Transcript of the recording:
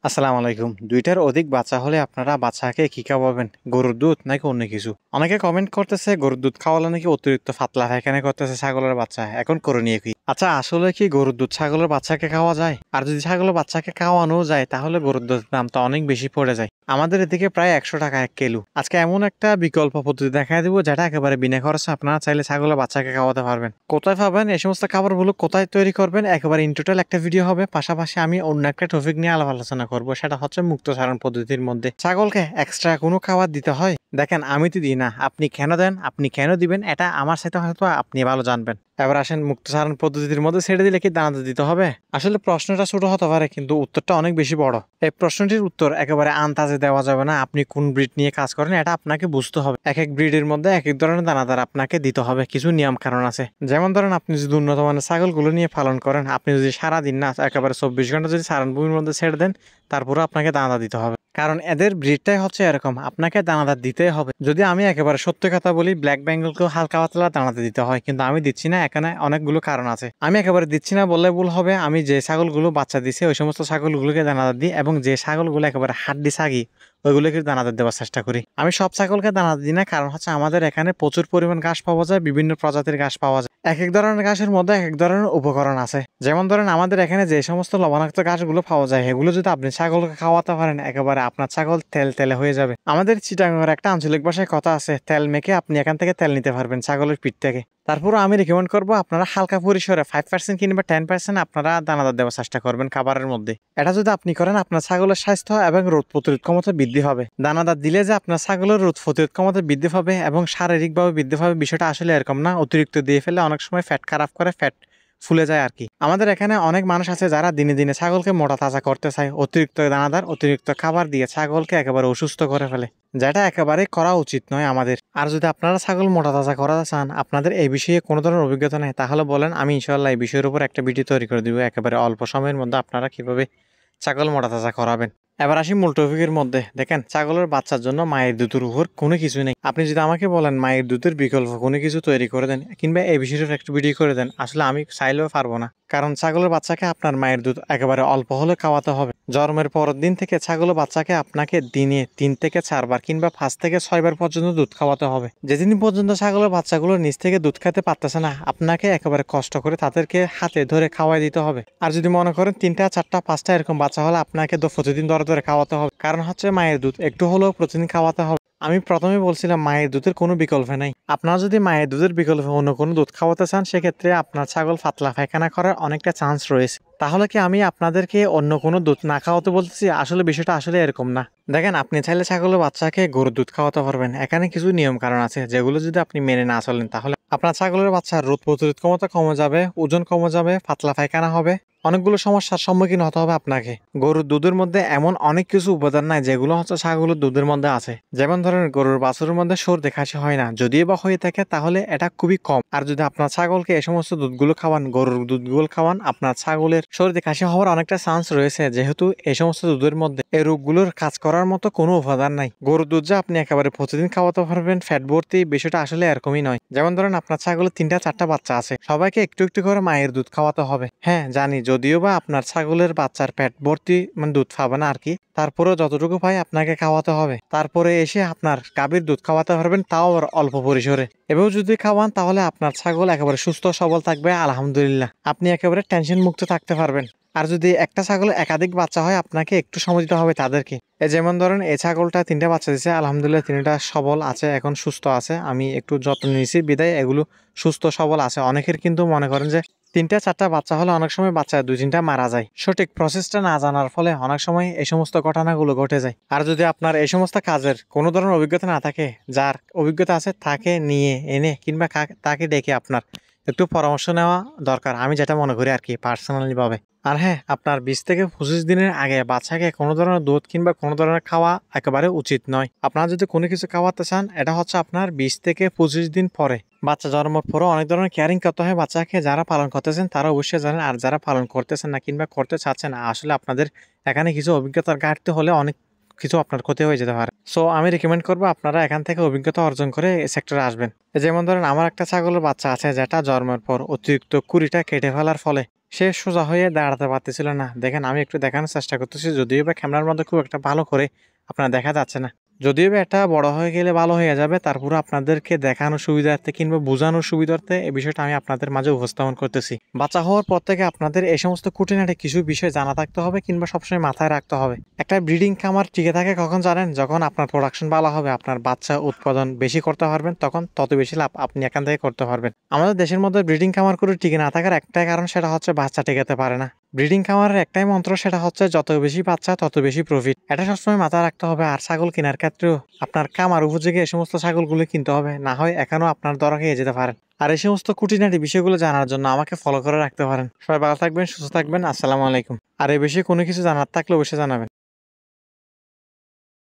আসসালামু আলাইকুম। ২ টার অধিক বাচ্চা হলে আপনারা বাচ্চাকে কি খাওয়াবেন? গরুর দুধ নাকি অন্য কিছু? অনেকে কমেন্ট করতেছে গরুর দুধ খাওয়ালে নাকি অতিরিক্ত পাতলা পায়খানা করতেছে ছাগলের বাচ্চা। এখন করণীয় কি? আচ্ছা আসলে কি গরুর দুধ ছাগলের বাচ্চাকে খাওয়া যায়? আর যদি ছাগলের বাচ্চাকে খাওয়ানোও যায় তাহলে গরুর দুধের দামটা অনেক বেশি পড়ে যায়। আমাদের এদিকে প্রায় ১০০ টাকা ১ কিলো। আজকে এমন একটা বিকল্প পদ্ধতি দেখায় দিব যেটা একেবারে বিনা খরচে আপনারা চাইলে ছাগলের বাচ্চাকে খাওয়াতে পারবেন। কোথায় পাবেন? এই সমস্ত খাবারগুলো কোথায় তৈরি করবেন? একেবারে ইন টোটাল একটা ভিডিও হবে। পাশাপাশি আমি অন্য একটা টপিক নিয়ে আলাপ আলোচনা করব। সেটা হচ্ছে মুক্তচারণ পদ্ধতির মধ্যে ছাগলকে এক্সট্রা কোনো খাবার দিতে হয়? দেখেন আমি তো দিই না। আপনি কেন দেন? আপনি কেন দিবেন? এটা আমার সাথে হয়তো আপনি ভালো জানবেন। এবার আসেন মুক্তচারণ পদ্ধতির মধ্যে ছেড়ে দিলে কি দানাদার দিতে হবে? আসলে প্রশ্নটা ছোট হতে পারে কিন্তু উত্তরটা অনেক বেশি বড়। এই প্রশ্নটির উত্তর একেবারে আন্দাজে দেওয়া যাবে না। আপনি কোন ব্রিড নিয়ে কাজ করেন এটা আপনাকে বুঝতে হবে। এক এক ব্রিডের মধ্যে এক এক ধরনের দানাদার আপনাকে দিতে হবে। কিছু নিয়ম কারণ আছে। যেমন ধরেন আপনি যদি উন্নত মানের ছাগলগুলো নিয়ে পালন করেন, আপনি যদি সারাদিন না একেবারে ২৪ ঘন্টা যদি চারণভূমির মধ্যে ছেড়ে দেন, তারপরে আপনাকে দানাদার দিতে হবে। কারণ এদের ব্রিডটাই হচ্ছে এরকম, আপনাকে দানাদার দিতেই হবে। যদি আমি একেবারে সত্য কথা বলি, ব্ল্যাক বেঙ্গলকেও হালকা পাতলা দানাদার দিতে হয়, কিন্তু আমি দিচ্ছি না। এখানে অনেকগুলো কারণ আছে। আমি একেবারে দিচ্ছি না বললে ভুল হবে। আমি যে ছাগলগুলো বাচ্চা দিছে ওই সমস্ত ছাগলগুলোকে দানাদার দিই, এবং যে ছাগলগুলো একেবারে হাড্ডি ছাগি ওইগুলোকে দানাদার দেওয়ার চেষ্টা করি। আমি সব ছাগলকে দানাদার দিই না, কারণ হচ্ছে আমাদের এখানে প্রচুর পরিমাণ ঘাস পাওয়া যায়, বিভিন্ন প্রজাতির ঘাস পাওয়া যায়। এক এক ধরনের ঘাসের মধ্যে এক এক ধরনের উপকরণ আছে। যেমন ধরেন আমাদের এখানে যে সমস্ত লবণাক্ত ঘাসগুলো পাওয়া যায় এগুলো যদি আপনি ছাগলকে খাওয়াতে পারেন, একেবারে আপনার ছাগল তেল তেলে হয়ে যাবে। আমাদের চিটাগাংয়ের একটা আঞ্চলিক ভাষায় কথা আছে, তেল মেখে আপনি এখান থেকে তেল নিতে পারবেন ছাগলের পিঠ থেকে। তারপরে আমি রেকমেন্ড করবো আপনারা হালকা পরিসরে 5% কিংবা 10% আপনারা দানাদার দেওয়ার চেষ্টা করবেন খাবারের মধ্যে। এটা যদি আপনি করেন আপনার ছাগলের স্বাস্থ্য এবং রোগ প্রতিরোধ ক্ষমতা বৃদ্ধি হবে। দানাদার দিলে যে আপনার ছাগলের রোগ প্রতিরোধ ক্ষমতা বৃদ্ধি পাবে এবং শারীরিকভাবে বৃদ্ধি পাবে বিষয়টা আসলে এরকম না। অতিরিক্ত দিয়ে ফেলে অনেক সময় ফ্যাট খারাপ করে, ফ্যাট ফুলে যায় আর কি। আমাদের এখানে অনেক মানুষ আছে যারা দিনে দিনে ছাগলকে মোটা তাজা করতে চায়, অতিরিক্ত দানাদার অতিরিক্ত খাবার দিয়ে ছাগলকে একেবারে অসুস্থ করে ফেলে, যেটা একেবারে করা উচিত নয় আমাদের। আর যদি আপনারা ছাগল মোটা তাজা করাতে চান, আপনাদের এই বিষয়ে কোনো ধরনের অভিজ্ঞতা নেই, তাহলে বলেন, আমি ইনশাল্লাহ এই বিষয়ের উপর একটা ভিডিও তৈরি করে দিব একেবারে অল্প সময়ের মধ্যে আপনারা কিভাবে ছাগল মোটা তাজা করাবেন। এবার আসি মূল টপিকের মধ্যে। দেখেন ছাগলের বাচ্চার জন্য মায়ের দুধের উপর কোনো কিছু নেই। আপনি যদি আমাকে বলেন মায়ের দুধের বিকল্প কোনো কিছু তৈরি করে দেন কিংবা এই বিষয়ের একটা ভিডিও করে দেন, আসলে আমি চাইলেও পারবো না। কারণ ছাগলের বাচ্চাকে আপনার মায়ের দুধ একেবারে অল্প হলে খাওয়াতে হবে। জন্মের পরের দিন থেকে ছাগলের বাচ্চাকে আপনাকে দিনে 3 থেকে 4 বার কিংবা 5 থেকে 6 বার পর্যন্ত দুধ খাওয়াতে হবে। যেদিন পর্যন্ত ছাগলের বাচ্চাগুলো নিজ থেকে দুধ খেতে পারতেছে না, আপনাকে একেবারে কষ্ট করে তাদেরকে হাতে ধরে খাওয়াই দিতে হবে। আর যদি মনে করেন 3টা 4টা 5টা এরকম বাচ্চা হলে আপনাকে প্রতিদিন ধরে ধরে খাওয়াতে হবে। কারণ হচ্ছে মায়ের দুধ একটু হলেও প্রতিদিন খাওয়াতে হবে। আমি প্রথমে বলছিলাম মায়ের দুধের কোনো বিকল্প নাই। আপনারা যদি মায়ের দুধের বিকল্পে অন্য কোনো দুধ খাওয়াতে চান, সেক্ষেত্রে আপনার ছাগল পাতলা পায়খানা করার অনেকটা চান্স রয়েছে। তাহলে কি আমি আপনাদেরকে অন্য কোনো দুধ না খাওয়াতে বলতেছি? আসলে বিষয়টা আসলে এরকম না। দেখেন আপনি চাইলে ছাগলের বাচ্চাকে গরুর দুধ খাওয়াতে পারবেন। এখানে কিছু নিয়ম কারণ আছে যেগুলো যদি আপনি মেনে না চলেন, তাহলে আপনার ছাগলের বাচ্চার রোগ প্রতিরোধ ক্ষমতা কমে যাবে, ওজন কমে যাবে, পাতলা পায়খানা হবে, অনেকগুলো সমস্যার সম্মুখীন হতে হবে আপনাকে। গরুর দুধের মধ্যে এমন অনেক কিছু উপাদান নাই যেগুলো হচ্ছে ছাগলের দুধের মধ্যে আছে। যেমন ধরেন গরুর বাছুরের মধ্যে সর্দি কাশি হয় না, যদিও বা হয়ে থাকে তাহলে এটা খুবই কম। আর যদি আপনার ছাগলকে এই সমস্ত দুধগুলো খাওয়ান, গরুর দুধগুলো খাওয়ান, আপনার ছাগলের সর্দি কাশি হওয়ার অনেকটা চান্স রয়েছে, যেহেতু এই সমস্ত দুধের মধ্যে এই রোগগুলোর কাজ করার মতো কোনো উপাদান নাই। গরুর দুধ যে আপনি একেবারে প্রতিদিন খাওয়াতে পারবেন ফ্যাট ভর্তি, বিষয়টা আসলে এরকমই নয়। যেমন ধরেন আপনার ছাগলের 3টা 4টা বাচ্চা আছে, সবাইকে একটু একটু করে মায়ের দুধ খাওয়াতে হবে। হ্যাঁ জানি, যদিও বা আপনার ছাগলের বাচ্চার পেট ভর্তি মানে দুধ পাবে না আর কি, তারপরেও যতটুকু পাই আপনাকে খাওয়াতে হবে। তারপরে এসে আপনার গাভীর দুধ খাওয়াতে পারবেন, তাও অল্প পরিসরে। এভাবে যদি খাওয়ান তাহলে আপনার ছাগল একেবারে সুস্থ সবল থাকবে, আলহামদুলিল্লাহ। আপনি একেবারে টেনশন মুক্ত থাকতে পারবেন। আর যদি একটা ছাগল একাধিক বাচ্চা হয়, আপনাকে একটু সময় দিতে হবে তাদেরকে। যেমন ধরেন এই ছাগলটা 3টা বাচ্চা দিচ্ছে, আলহামদুলিল্লাহ 3টা সবল আছে, এখন সুস্থ আছে। আমি একটু যত্ন নিয়েছি বিদায় এগুলো সুস্থ সবল আছে। অনেকের কিন্তু মনে করেন যে 3টা 4টা বাচ্চা হলে অনেক সময় বাচ্চা 2-3টা মারা যায়। সঠিক প্রসেসটা না জানার ফলে অনেক সময় এই সমস্ত ঘটনাগুলো ঘটে যায়। আর যদি আপনার এই সমস্ত কাজের কোনো ধরনের অভিজ্ঞতা না থাকে, যার অভিজ্ঞতা আছে তাকে নিয়ে এনে কিংবা তাকে ডেকে আপনার একটু পরামর্শ নেওয়া দরকার, আমি যেটা মনে করি আর কি পার্সোনালি ভাবে। আর হ্যাঁ, আপনার 20 থেকে 25 দিনের আগে বাচ্চাকে কোনো ধরনের দুধ কিংবা কোনো ধরনের খাওয়া একেবারে উচিত নয়। আপনারা যদি কোনো কিছু খাওয়াতে চান, এটা হচ্ছে আপনার 20 থেকে 25 দিন পরে। বাচ্চা জন্মের পরও অনেক ধরনের কেয়ারিং করতে হয় বাচ্চাকে। যারা পালন করতেছেন তারা অবশ্যই জানেন, আর যারা পালন করতেছেন না কিংবা করতে চাচ্ছেন না, আসলে আপনাদের এখানে কিছু অভিজ্ঞতার ঘাটতি হলে অনেক সবকিছু আপনার ক্ষতি হয়ে যেতে পারে। সো আমি রিকমেন্ড করবো আপনারা এখান থেকে অভিজ্ঞতা অর্জন করে এই সেক্টরে আসবেন। যেমন ধরেন আমার একটা ছাগলের বাচ্চা আছে যেটা জন্মের পর অতিরিক্ত কুড়িটা কেটে ফেলার ফলে সে সোজা হয়ে দাঁড়াতে পারতেছিল না। দেখেন আমি একটু দেখানোর চেষ্টা করতেছি, যদিও বা ক্যামেরার মধ্যে খুব একটা ভালো করে আপনার দেখা যাচ্ছে না। যদিও বা এটা বড় হয়ে গেলে ভালো হয়ে যাবে, তারপরে আপনাদেরকে দেখানোর সুবিধার্থে কিংবা বোঝানোর সুবিধার্থে এই বিষয়টা আমি আপনাদের মাঝে উপস্থাপন করতেছি। বাচ্চা হওয়ার পর থেকে আপনাদের এই সমস্ত খুঁটিনাটি কিছু বিষয় জানা থাকতে হবে কিংবা সবসময় মাথায় রাখতে হবে। একটা ব্রিডিং খামার টিকে থাকে কখন জানেন? যখন আপনার প্রোডাকশন ভালো হবে, আপনার বাচ্চা উৎপাদন বেশি করতে পারবেন, তখন তত বেশি লাভ আপনি এখান থেকে করতে পারবেন। আমাদের দেশের মধ্যে ব্রিডিং খামার করে টিকে না থাকার একটাই কারণ, সেটা হচ্ছে বাচ্চা টিকাতে পারে না। ব্রিডিং খামারের একটাই মন্ত্র, সেটা হচ্ছে যত বেশি বাচ্চা তত বেশি প্রফিট। এটা সবসময় মাথায় রাখতে হবে। আর ছাগল কেনার ক্ষেত্রেও আপনার খামার উপযোগী এই সমস্ত ছাগলগুলো কিনতে হবে, না হয় এখনো আপনার দর খেয়ে যেতে পারেন। আর এই সমস্ত খুঁটিনাটি বিষয়গুলো জানার জন্য আমাকে ফলো করে রাখতে পারেন। সবাই ভালো থাকবেন, সুস্থ থাকবেন। আসসালামু আলাইকুম। আর এই বিষয়ে কোনো কিছু জানার থাকলে অবশ্যই জানাবেন।